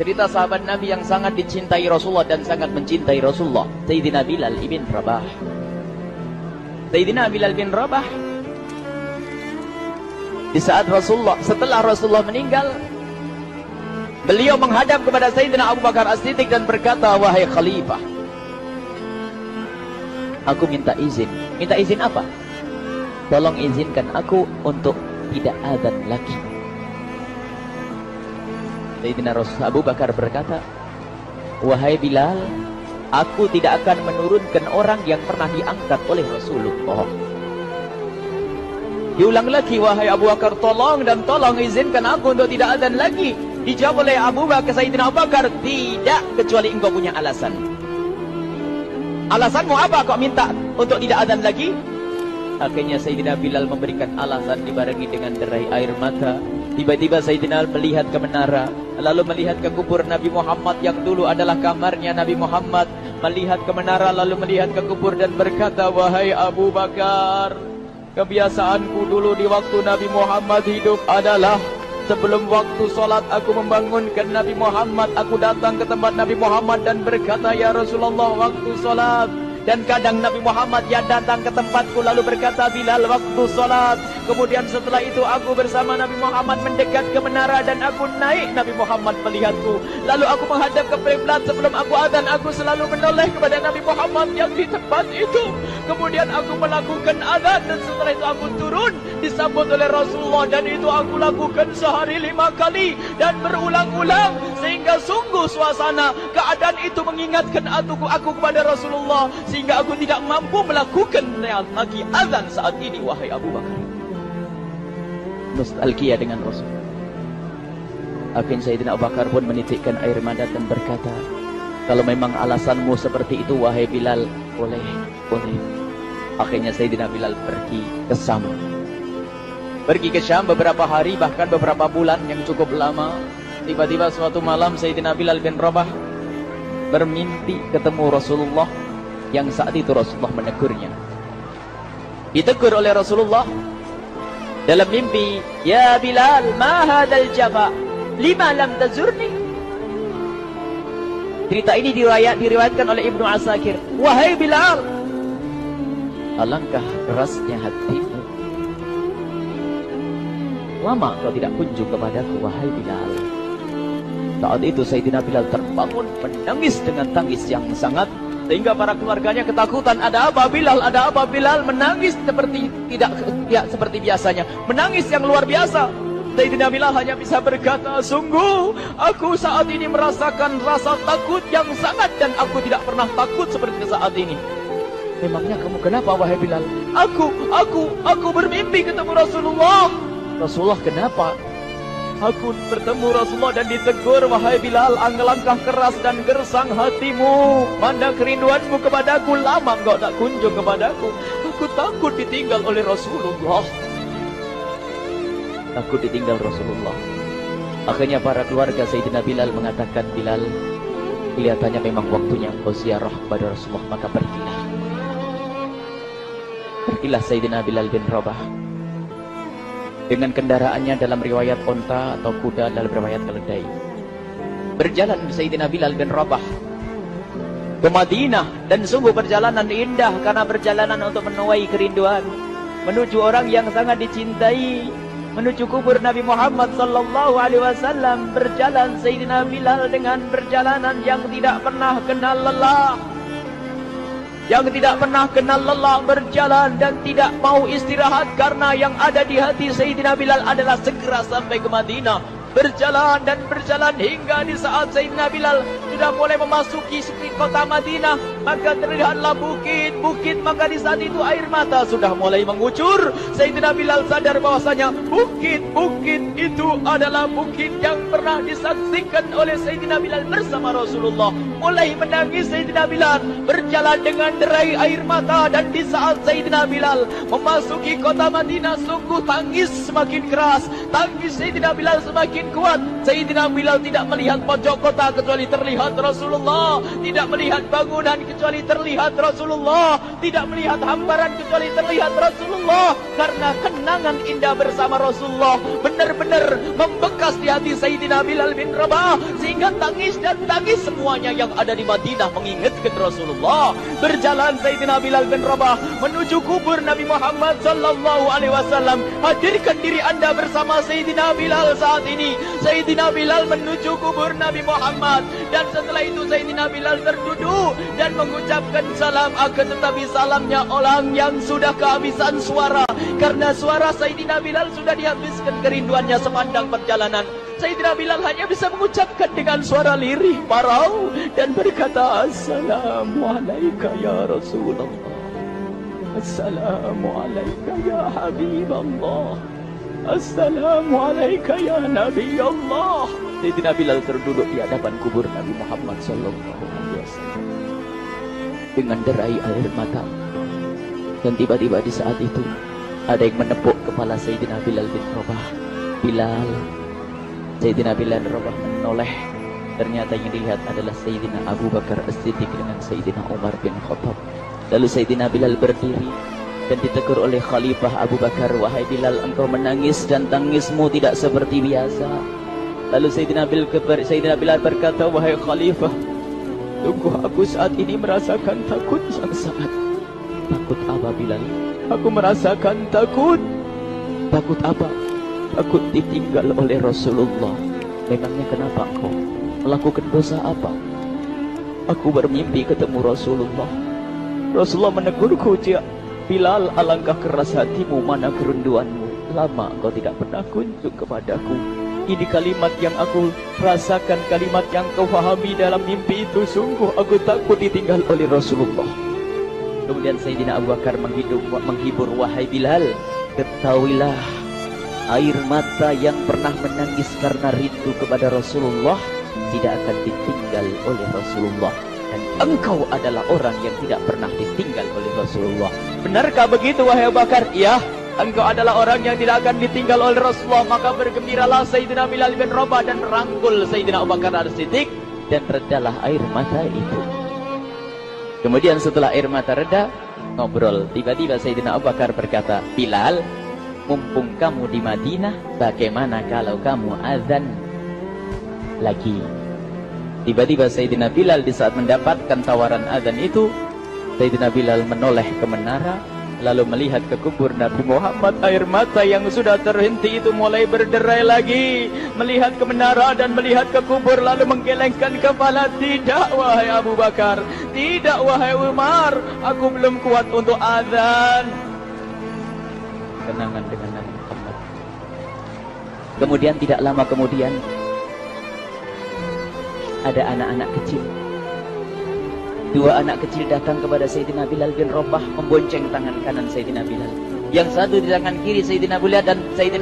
Cerita sahabat Nabi yang sangat dicintai Rasulullah dan sangat mencintai Rasulullah, Sayyidina Bilal ibn Rabah. Sayyidina Bilal bin Rabah, di saat setelah Rasulullah meninggal, beliau menghadap kepada Sayyidina Abu Bakar As-Siddiq dan berkata, wahai khalifah, aku minta izin. Minta izin apa? Tolong izinkan aku untuk tidak azan lagi. Sayyidina Abu Bakar berkata, wahai Bilal, aku tidak akan menurunkan orang yang pernah diangkat oleh Rasulullah. Diulang lagi, wahai Abu Bakar, tolong dan tolong izinkan aku untuk tidak azan lagi. Dijawab oleh Abu Bakar, Sayyidina Abu Bakar, tidak, kecuali engkau punya alasan. Alasanmu apa kau minta untuk tidak azan lagi? Akhirnya Sayyidina Bilal memberikan alasan dibarengi dengan derai air mata. Tiba-tiba Sayyidina melihat ke menara, lalu melihat ke kubur Nabi Muhammad yang dulu adalah kamarnya Nabi Muhammad. Melihat ke menara, lalu melihat ke kubur dan berkata, wahai Abu Bakar, kebiasaanku dulu di waktu Nabi Muhammad hidup adalah sebelum waktu sholat aku membangunkan Nabi Muhammad. Aku datang ke tempat Nabi Muhammad dan berkata, ya Rasulullah, waktu sholat. Dan kadang Nabi Muhammad yang datang ke tempatku lalu berkata, Bilal, waktu sholat. Kemudian setelah itu aku bersama Nabi Muhammad mendekat ke menara dan aku naik. Nabi Muhammad melihatku. Lalu aku menghadap ke kiblat. Sebelum aku azan, aku selalu menoleh kepada Nabi Muhammad yang di tempat itu. Kemudian aku melakukan azan dan setelah itu aku turun disambut oleh Rasulullah. Dan itu aku lakukan sehari 5 kali dan berulang-ulang. Sehingga sungguh suasana keadaan itu mengingatkan aku kepada Rasulullah. Sehingga aku tidak mampu melakukan lagi azan saat ini, wahai Abu Bakar. Nostalgia dengan Rasul. Akhirnya Sayyidina Abu Bakar pun menitikkan air mata dan berkata, kalau memang alasanmu seperti itu, wahai Bilal, boleh. Akhirnya Sayyidina Bilal pergi ke Syam. Pergi ke Syam beberapa hari, bahkan beberapa bulan yang cukup lama. Tiba-tiba suatu malam Sayyidina Bilal bin Rabah bermimpi ketemu Rasulullah, yang saat itu Rasulullah menegurnya. Ditegur oleh Rasulullah dalam mimpi, ya Bilal, ma hadzal jafa, lima lam tazurni. Cerita ini diriwayatkan oleh Ibnu Asakir. Wahai Bilal, alangkah kerasnya hatimu, lama kau tidak kunjung kepadaku, wahai Bilal. Saat itu Sayyidina Bilal terbangun menangis dengan tangis yang sangat, sehingga para keluarganya ketakutan. Ada apa Bilal? Ada apa Bilal? Menangis seperti tidak seperti biasanya, menangis yang luar biasa. Sayyidina Bilal hanya bisa berkata, sungguh aku saat ini merasakan rasa takut yang sangat, dan aku tidak pernah takut seperti saat ini. Memangnya kamu kenapa, wahai Bilal? Aku bermimpi ketemu Rasulullah. Rasulullah kenapa? Aku bertemu Rasulullah dan ditegur, wahai Bilal, alangkah keras dan gersang hatimu. Mana kerinduanmu kepadaku, lama engkau tak kunjung kepadaku. Aku takut ditinggal oleh Rasulullah. Takut ditinggal Rasulullah. Akhirnya para keluarga Sayyidina Bilal mengatakan, Bilal, kelihatannya memang waktunya engkau ziarah kepada Rasulullah, maka pergilah. Pergilah Sayyidina Bilal bin Rabah dengan kendaraannya, dalam riwayat onta atau kuda, dalam riwayat keledai. Berjalan Sayyidina Bilal bin Rabah ke Madinah, dan sungguh perjalanan indah karena perjalanan untuk menuai kerinduan, menuju orang yang sangat dicintai, menuju kubur Nabi Muhammad sallallahu alaihi wasallam. Berjalan Sayyidina Bilal dengan perjalanan yang tidak pernah kenal lelah, yang tidak pernah kenal lelah, berjalan dan tidak mau istirahat, karena yang ada di hati Sayyidina Bilal adalah segera sampai ke Madinah. Berjalan dan berjalan hingga di saat Sayyidina Bilal sudah mulai memasuki kota Madinah, maka terlihatlah bukit-bukit, maka di saat itu air mata sudah mulai mengucur. Sayyidina Bilal sadar bahwasanya bukit-bukit itu adalah bukit yang pernah disaksikan oleh Sayyidina Bilal bersama Rasulullah. mulai menangis Sayyidina Bilal, berjalan dengan derai air mata. Dan di saat Sayyidina Bilal memasuki kota Madinah, sungguh tangis semakin keras, tangis Sayyidina Bilal semakin kuat. Sayyidina Bilal tidak melihat pojok kota kecuali terlihat Rasulullah, tidak melihat bangunan kecuali terlihat Rasulullah, tidak melihat hamparan kecuali terlihat Rasulullah. Karena kenangan indah bersama Rasulullah benar-benar membekas di hati Sayyidina Bilal bin Rabah, sehingga tangis dan tangis semuanya yang ada di Madinah mengingatkan Rasulullah. Berjalan Sayyidina Bilal bin Rabah menuju kubur Nabi Muhammad sallallahu alaihi wasallam. Hadirkan diri Anda bersama Sayyidina Bilal saat ini. Sayyidina Bilal menuju kubur Nabi Muhammad, dan setelah itu Sayyidina Bilal terduduk dan mengucapkan salam. Akan tetapi salamnya orang yang sudah kehabisan suara, karena suara Sayyidina Bilal sudah dihabiskan kerinduannya sepanjang perjalanan. Sayyidina Bilal hanya bisa mengucapkan dengan suara lirih parau dan berkata, Assalamualaikum ya Rasulullah, Assalamualaikum ya Habiballah, Assalamualaikum ya Nabi Allah. Sayyidina Bilal terduduk di hadapan kubur Nabi Muhammad sallallahu alaihi wasallam dengan derai air mata. Dan tiba-tiba di saat itu ada yang menepuk kepala Sayyidina Bilal bin Rabah. Bilal. Sayyidina Bilal bin Rabah menoleh. Ternyata yang dilihat adalah Sayyidina Abu Bakar As-Siddiq dengan Sayyidina Umar bin Khattab. Lalu Sayyidina Bilal berdiri dan ditegur oleh Khalifah Abu Bakar, wahai Bilal, engkau menangis dan tangismu tidak seperti biasa. Lalu Sayyidina Bilal berkata, wahai Khalifah, sungguh aku saat ini merasakan takut yang sangat. Takut apa Bilal? Aku merasakan takut. Takut apa? Takut ditinggal oleh Rasulullah. Memangnya kenapa engkau melakukan dosa apa? Aku bermimpi ketemu Rasulullah. Rasulullah menegurku, Bilal, alangkah keras hatimu, mana kerinduanmu. Lama engkau tidak pernah kunjung kepadaku. Ini kalimat yang aku rasakan, kalimat yang kau pahami dalam mimpi itu. Sungguh aku takut ditinggal oleh Rasulullah. Kemudian Sayyidina Abu Bakar menghibur, wahai Bilal, ketahuilah, air mata yang pernah menangis karena rindu kepada Rasulullah tidak akan ditinggal oleh Rasulullah. Dan engkau adalah orang yang tidak pernah ditinggal oleh Rasulullah. Benarkah begitu wahai Abu Bakar? Ya, engkau adalah orang yang tidak akan ditinggal oleh Rasulullah. Maka bergembiralah Sayyidina Bilal bin Rabah dan rangkul Sayyidina Abu Bakar As-Siddiq, dan redalah air mata itu. Kemudian setelah air mata reda, ngobrol. Tiba-tiba Sayyidina Abu Bakar berkata, Bilal, mumpung kamu di Madinah, bagaimana kalau kamu azan lagi? Tiba-tiba Sayyidina Bilal di saat mendapatkan tawaran azan itu, Sayyidina Bilal menoleh ke menara, lalu melihat ke kubur Nabi Muhammad. Air mata yang sudah terhenti itu mulai berderai lagi. Melihat ke menara dan melihat ke kubur, lalu menggelengkan kepala. Tidak wahai Abu Bakar, tidak wahai Umar, aku belum kuat untuk azan. Kenangan dengan Nabi Muhammad. Kemudian tidak lama kemudian ada anak-anak kecil. Dua anak kecil datang kepada Sayyidina Bilal bin Rabah, membonceng tangan kanan Sayyidina Bilal. Yang satu di tangan kiri Sayyidina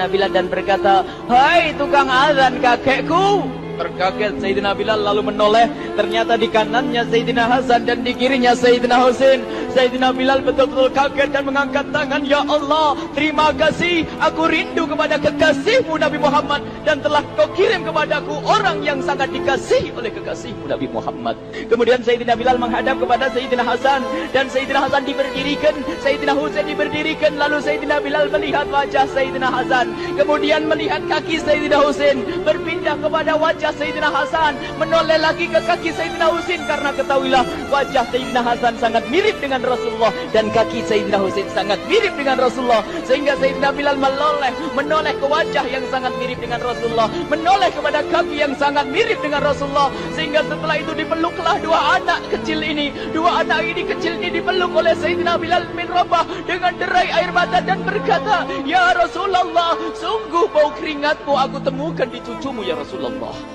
Bilal dan berkata, hai tukang azan kakekku. Terkaget Sayyidina Bilal lalu menoleh. Ternyata di kanannya Sayyidina Hasan dan di kirinya Sayyidina Husain. Sayyidina Bilal betul-betul kaget dan mengangkat tangan. Ya Allah, terima kasih. Aku rindu kepada kekasihmu Nabi Muhammad, dan telah kau kirim kepadaku orang yang sangat dikasihi oleh kekasihmu Nabi Muhammad. Kemudian Sayyidina Bilal menghadap kepada Sayyidina Hasan, dan Sayyidina Hasan diberdirikan, Sayyidina Husain diberdirikan. Lalu Sayyidina Bilal melihat wajah Sayyidina Hasan, kemudian melihat kaki Sayyidina Husain, berpindah kepada wajah Sayyidina Hasan, menoleh lagi ke kaki Sayyidina Husain. Karena ketahuilah, wajah Sayyidina Hasan sangat mirip dengan Rasulullah, dan kaki Sayyidina Husain sangat mirip dengan Rasulullah. Sehingga Sayyidina Bilal menoleh ke wajah yang sangat mirip dengan Rasulullah, menoleh kepada kaki yang sangat mirip dengan Rasulullah. Sehingga setelah itu dipeluklah dua anak kecil ini. Dua anak ini kecil ini dipeluk oleh Sayyidina Bilal bin Rabah dengan derai air mata dan berkata, ya Rasulullah, sungguh bau keringatmu aku temukan di cucumu ya Rasulullah.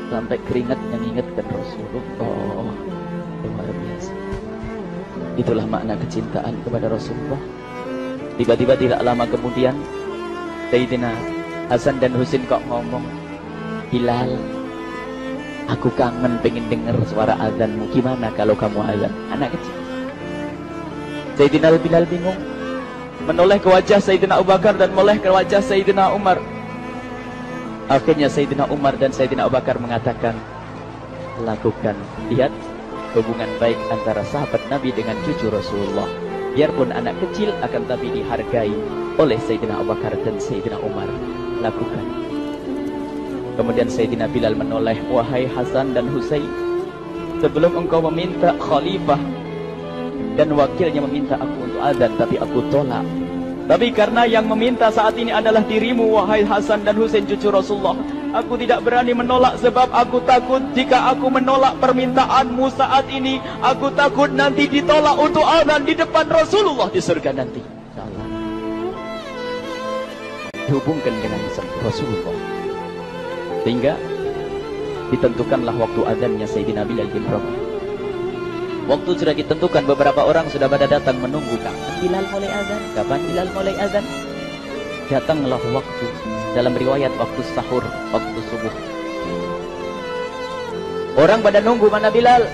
Sampai keringat mengingatkan Rasulullah. Luar biasa. Itulah makna kecintaan kepada Rasulullah. Tiba-tiba tidak lama kemudian Sayyidina Hasan dan Husain kok ngomong, Bilal, Aku kangen pengen dengar suara azanmu. Gimana kalau kamu azan? Anak kecil. Sayyidina Bilal bingung. Menoleh ke wajah Sayyidina Abu Bakar dan menoleh ke wajah Sayyidina Umar. Akhirnya Sayyidina Umar dan Sayyidina Abu Bakar mengatakan, lakukan. Lihat hubungan baik antara sahabat Nabi dengan cucu Rasulullah. Biarpun anak kecil akan tapi dihargai oleh Sayyidina Abu Bakar dan Sayyidina Umar. Lakukan. Kemudian Sayyidina Bilal menoleh, wahai Hasan dan Husain, sebelum engkau meminta khalifah dan wakilnya meminta aku untuk azan, tapi aku tolak. Tapi karena yang meminta saat ini adalah dirimu, wahai Hasan dan Husain cucu Rasulullah, aku tidak berani menolak sebab aku takut jika aku menolak permintaanmu saat ini, aku takut nanti ditolak untuk azan di depan Rasulullah di surga nanti. Insyaallah. Dihubungkan dengan Rasulullah. Sehingga ditentukanlah waktu azannya Sayyidina Bilal bin Rabah. Waktu sudah ditentukan, beberapa orang sudah pada datang menunggu. Kapan Bilal mulai azan? Kapan Bilal mulai azan? Datanglah waktu. Dalam riwayat waktu sahur, waktu subuh. Orang pada nunggu mana Bilal.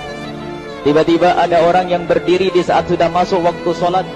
Tiba-tiba ada orang yang berdiri di saat sudah masuk waktu sholat.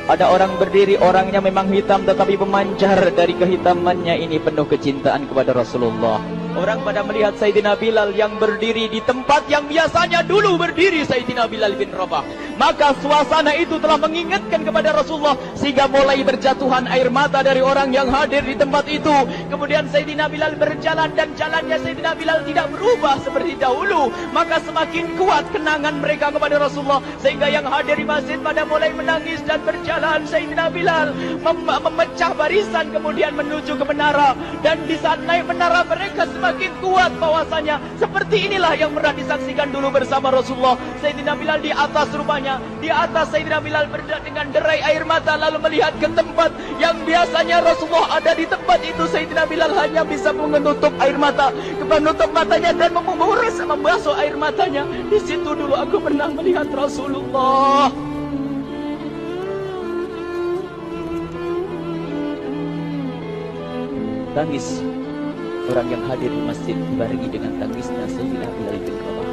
Ada orang berdiri, orangnya memang hitam tetapi memancar dari kehitamannya ini penuh kecintaan kepada Rasulullah. Orang pada melihat Sayyidina Bilal yang berdiri di tempat yang biasanya dulu berdiri Sayyidina Bilal bin Rabah. Maka suasana itu telah mengingatkan kepada Rasulullah sehingga mulai berjatuhan air mata dari orang yang hadir di tempat itu. Kemudian Sayyidina Bilal berjalan dan jalannya Sayyidina Bilal tidak berubah seperti dahulu. Maka semakin kuat kenangan mereka kepada Rasulullah sehingga yang hadir di masjid pada mulai menangis dan berjalan. Sayyidina Bilal memecah barisan kemudian menuju ke menara, dan di saat naik menara mereka semakin kuat bahwasanya seperti inilah yang pernah disaksikan dulu bersama Rasulullah. Sayyidina Bilal di atas rumahnya, di atas Sayyidina Bilal berada dengan derai air mata lalu melihat ke tempat yang biasanya Rasulullah ada di tempat itu. Sayyidina Bilal hanya bisa menutup air mata, menutup matanya dan membasuh air matanya. Di situ dulu aku pernah melihat Rasulullah. Tangis orang yang hadir di masjid dibarengi dengan tangisnya Sayyidina Bilal bin Rabah.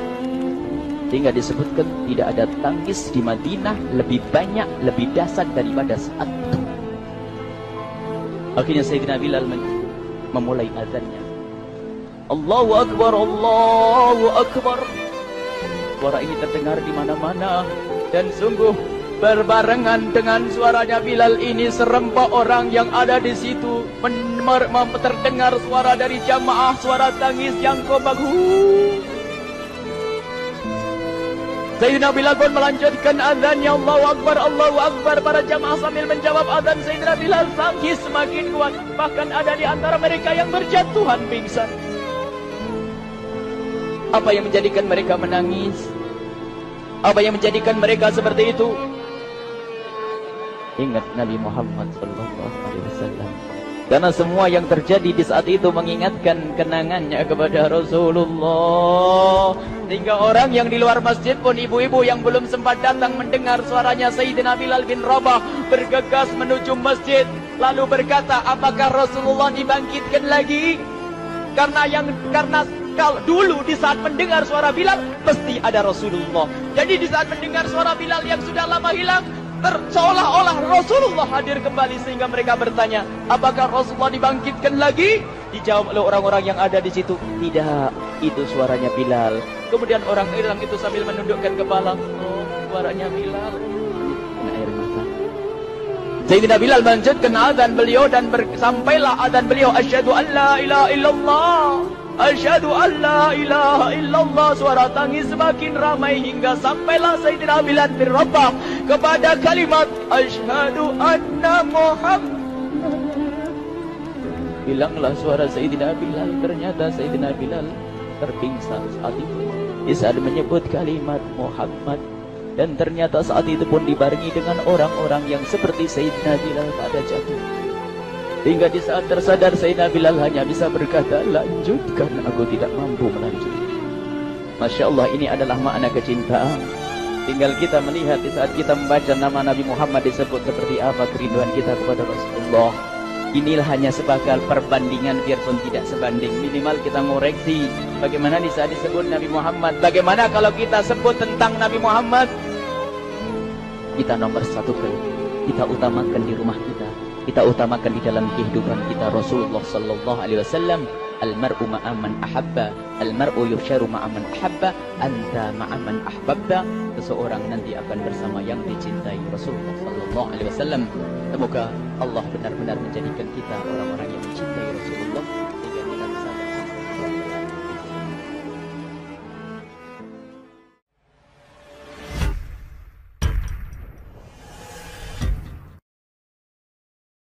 Sehingga disebutkan tidak ada tangis di Madinah lebih banyak, lebih dahsyat daripada saat itu. Akhirnya Sayyidina Bilal memulai azannya. Allahu Akbar, Allahu Akbar. Suara ini terdengar di mana-mana dan sungguh berbarengan dengan suaranya Bilal ini serempak orang yang ada di situ terdengar suara dari jamaah, suara tangis yang kompak. Sayyidina Bilal pun melanjutkan azannya, Allahu Akbar, Allahu Akbar. Para jamaah sambil menjawab azan Sayyidina Bilal, tangis semakin kuat. Bahkan ada di antara mereka yang berjatuhan pingsan. Apa yang menjadikan mereka menangis? Apa yang menjadikan mereka seperti itu? Ingat Nabi Muhammad SAW. Karena semua yang terjadi di saat itu mengingatkan kenangannya kepada Rasulullah. Sehingga orang yang di luar masjid pun, ibu-ibu yang belum sempat datang mendengar suaranya Sayyidina Bilal bin Rabah, bergegas menuju masjid lalu berkata, apakah Rasulullah dibangkitkan lagi? Karena kalau dulu di saat mendengar suara Bilal pasti ada Rasulullah. Jadi di saat mendengar suara Bilal yang sudah lama hilang, seolah-olah Rasulullah hadir kembali, sehingga mereka bertanya, apakah Rasulullah dibangkitkan lagi? Dijawab oleh orang-orang yang ada di situ, tidak, itu suaranya Bilal. Kemudian orang itu sambil menundukkan kepala, oh, suaranya Bilal. Air mata. Sayyidina Bilal melanjutkan azan beliau dan sampailah azan beliau, asyhadu an la ilaha illallah, asyhadu an la ilaha illallah. Suara tangis semakin ramai hingga sampailah Sayyidina Bilal bin Rabah kepada kalimat asyhadu anna Muhammad. Bilanglah suara Sayyidina Bilal. Ternyata Sayyidina Bilal terpingsan saat itu di saat menyebut kalimat Muhammad. Dan ternyata saat itu pun dibarengi dengan orang-orang yang seperti Sayyidina Bilal pada jatuh. Hingga di saat tersadar Sayyidina Bilal hanya bisa berkata, lanjutkan, aku tidak mampu melanjutkan. Masya Allah, ini adalah makna kecintaan. Tinggal kita melihat di saat kita membaca nama Nabi Muhammad disebut seperti apa kerinduan kita kepada Rasulullah. Inilah hanya sebagai perbandingan biarpun tidak sebanding. Minimal kita ngoreksi bagaimana di saat disebut Nabi Muhammad. Bagaimana kalau kita sebut tentang Nabi Muhammad? Kita nomor satu kita utamakan di rumah kita. Kita utamakan di dalam kehidupan kita. Rasulullah sallallahu alaihi wasallam, almar'u ma'aman ahabba, almar'u yusharu ma'aman ahabba, anta ma'aman ahbabta. Seseorang nanti akan bersama yang dicintai. Rasulullah sallallahu alaihi wasallam. Semoga Allah benar-benar menjadikan kita orang-orang yang mencintai Rasulullah